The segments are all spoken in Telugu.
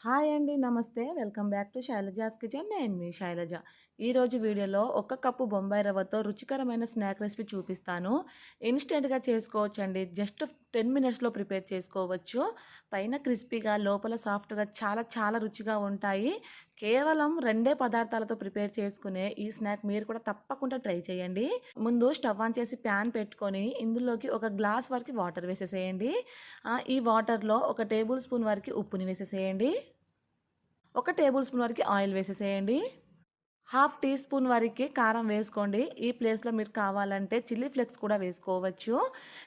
హాయ్ అండి. నమస్తే. Welcome back to Shailaja's kitchen. నేను మీ శైలజ. ఈరోజు వీడియోలో ఒక కప్పు బొంబాయి రవ్వతో రుచికరమైన స్నాక్ రెసిపీ చూపిస్తాను. ఇన్‌స్టంట్‌గా చేసుకోవచ్చండి. జస్ట్ 10 మినిట్స్‌లో ప్రిపేర్ చేసుకోవచ్చు. పైన క్రిస్పీగా, లోపల సాఫ్ట్‌గా చాలా చాలా రుచిగా ఉంటాయి. కేవలం 2 పదార్థాలతో ప్రిపేర్ చేసుకునే ఈ స్నాక్ మీరు కూడా తప్పకుండా ట్రై చేయండి. ముందు స్టవ్ ఆన్ చేసి ప్యాన్ పెట్టుకొని ఇందులోకి ఒక గ్లాస్ వరకు వాటర్ వేసేసేయండి. ఈ వాటర్‌లో ఒక టేబుల్ స్పూన్ వరకు ఉప్పుని వేసేసేయండి. ఒక టేబుల్ స్పూన్ వరకు ఆయిల్ వేసేసేయండి. హాఫ్ టీ స్పూన్ వరకి కారం వేసుకోండి. ఈ ప్లేస్‌లో మీరు కావాలంటే చిల్లీ ఫ్లేక్స్ కూడా వేసుకోవచ్చు.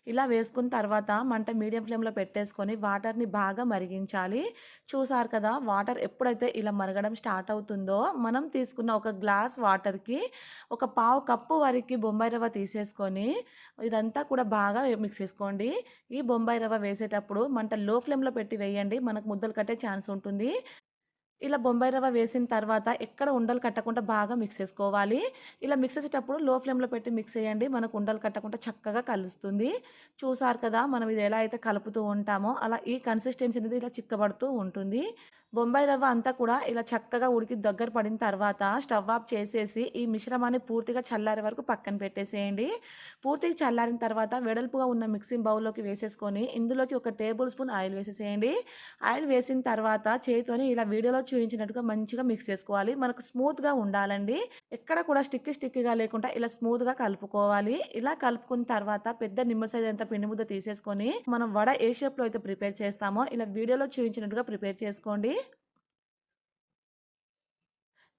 ఇలా వేసుకున్న తర్వాత మంట మీడియం ఫ్లేమ్‌లో పెట్టేసుకొని వాటర్‌ని బాగా మరిగించాలి. చూసారు కదా! వాటర్ ఎప్పుడైతే ఇలా మరగడం స్టార్ట్ అవుతుందో మనం తీసుకున్న ఒక గ్లాస్ వాటర్‌కి ఒక పావు కప్పు వరకి బొంబాయి రవ్వ తీసేసుకొని ఇదంతా కూడా బాగా మిక్స్ చేసుకోండి. ఈ బొంబాయి రవ్వ వేసేటప్పుడు మంట లో ఫ్లేమ్‌లో పెట్టి వేయండి. మనకు ముద్దలు కట్టే ఛాన్స్ ఉంటుంది. ఇలా బొంబాయి రవ్వ వేసిన తర్వాత ఎక్కడ ఉండలు కట్టకుండా బాగా మిక్స్ చేసుకోవాలి. ఇలా మిక్స్ చేసేటప్పుడు లో ఫ్లేమ్‌లో పెట్టి మిక్స్ చేయండి. మనకు ఉండలు కట్టకుండా చక్కగా కలుస్తుంది. చూసారు కదా! మనం ఇది ఎలా అయితే కలుపుతూ ఉంటామో అలా ఈ కన్సిస్టెన్సీ అనేది ఇలా చిక్కబడుతూ ఉంటుంది. బొంబాయి రవ్వ అంతా కూడా ఇలా చక్కగా ఉడికి దగ్గర పడిన తర్వాత స్టవ్ ఆఫ్ చేసేసి ఈ మిశ్రమాన్ని పూర్తిగా చల్లారే వరకు పక్కన పెట్టేసేయండి. పూర్తిగా చల్లారిన తర్వాత వెడల్పుగా ఉన్న మిక్సింగ్ బౌల్‌లోకి వేసేసుకొని ఇందులోకి ఒక టేబుల్ స్పూన్ ఆయిల్ వేసేసేయండి. ఆయిల్ వేసిన తర్వాత చేత్తోని ఇలా వీడియోలో చూయించినట్టుగా మంచిగా మిక్స్ చేసుకోవాలి. మనకు స్మూత్‌గా ఉండాలండి. ఎక్కడ కూడా స్టిక్కీగా లేకుండా ఇలా స్మూత్‌గా కలుపుకోవాలి. ఇలా కలుపుకున్న తర్వాత పెద్ద నిమ్మ సైజ్ అంత పిండి ముద్ద తీసేసుకొని మనం వడ ఏ షేప్‌లో అయితే ప్రిపేర్ చేస్తామో ఇలా వీడియోలో చూయించినట్టుగా ప్రిపేర్ చేసుకోండి.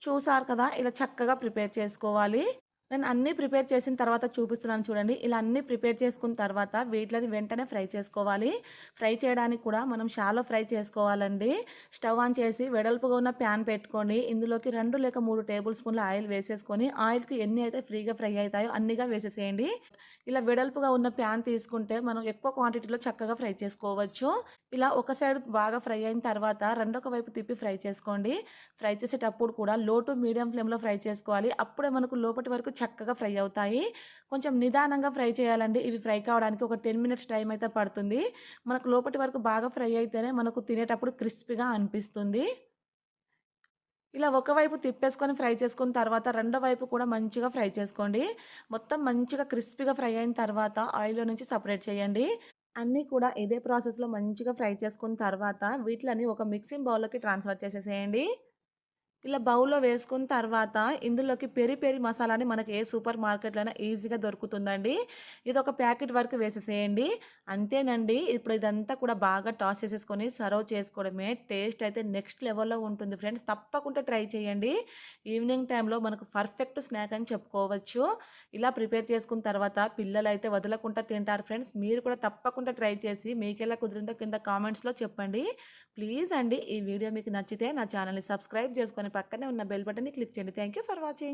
చూసారు కదా! ఇలా చక్కగా ప్రిపేర్ చేసుకోవాలి. నేను అన్నీ ప్రిపేర్ చేసిన తర్వాత చూపిస్తున్నాను చూడండి. ఇలా అన్నీ ప్రిపేర్ చేసుకున్న తర్వాత వీటిలని వెంటనే ఫ్రై చేసుకోవాలి. ఫ్రై చేయడానికి కూడా మనం షాలో ఫ్రై చేసుకోవాలండి. స్టవ్ ఆన్ చేసి వెడల్పుగా ఉన్న ప్యాన్ పెట్టుకొని ఇందులోకి 2 లేక 3 టేబుల్ స్పూన్ల ఆయిల్ వేసేసుకొని ఆయిల్‌కి ఎన్ని అయితే ఫ్రీగా ఫ్రై అయితాయో అన్నిగా వేసేసేయండి. ఇలా వెడల్పుగా ఉన్న ప్యాన్ తీసుకుంటే మనం ఎక్కువ క్వాంటిటీలో చక్కగా ఫ్రై చేసుకోవచ్చు. ఇలా ఒక సైడ్ బాగా ఫ్రై అయిన తర్వాత రెండొక వైపు తిప్పి ఫ్రై చేసుకోండి. ఫ్రై చేసేటప్పుడు కూడా లో టు మీడియం ఫ్లేమ్‌లో ఫ్రై చేసుకోవాలి. అప్పుడే మనకు లోపటి వరకు చక్కగా ఫ్రై అవుతాయి. కొంచెం నిదానంగా ఫ్రై చేయాలండి. ఇవి ఫ్రై కావడానికి ఒక 10 మినిట్స్ టైం అయితే పడుతుంది. మనకు లోపటి వరకు బాగా ఫ్రై అయితేనే మనకు తినేటప్పుడు క్రిస్పీగా అనిపిస్తుంది. ఇలా ఒకవైపు తిప్పేసుకొని ఫ్రై చేసుకున్న తర్వాత రెండో వైపు కూడా మంచిగా ఫ్రై చేసుకోండి. మొత్తం మంచిగా క్రిస్పీగా ఫ్రై అయిన తర్వాత ఆయిల్‌లో నుంచి సెపరేట్ చేయండి. అన్నీ కూడా ఇదే ప్రాసెస్‌లో మంచిగా ఫ్రై చేసుకున్న తర్వాత వీటిలని ఒక మిక్సింగ్ బౌల్‌లోకి ట్రాన్స్‌ఫర్ చేసేసేయండి. ఇలా బౌల్‌లో వేసుకున్న తర్వాత ఇందులోకి పెరి పెరి మసాలాని మనకి ఏ సూపర్ మార్కెట్‌లోనే ఈజీగా దొరుకుతుందండి. ఇదొక ప్యాకెట్ వరకు వేసేసేయండి. అంతేనండి. ఇప్పుడు ఇదంతా కూడా బాగా టాస్ చేసేసుకొని సర్వ్ చేసుకోవడమే. టేస్ట్ అయితే నెక్స్ట్ లెవెల్‌లో ఉంటుంది ఫ్రెండ్స్. తప్పకుండా ట్రై చేయండి. ఈవినింగ్ టైమ్‌లో మనకు పర్ఫెక్ట్ స్నాక్ అని చెప్పుకోవచ్చు. ఇలా ప్రిపేర్ చేసుకున్న తర్వాత పిల్లలైతే వదలకుండా తింటారు ఫ్రెండ్స్. మీరు కూడా తప్పకుండా ట్రై చేసి మీకెలా కుదిరిందో కింద కామెంట్స్‌లో చెప్పండి. ప్లీజ్ అండి ఈ వీడియో మీకు నచ్చితే నా ఛానల్‌ని సబ్స్క్రైబ్ చేసుకొని పక్కనే ఉన్న బెల్ బటన్‌ని క్లిక్ చేయండి. Thank you for watching.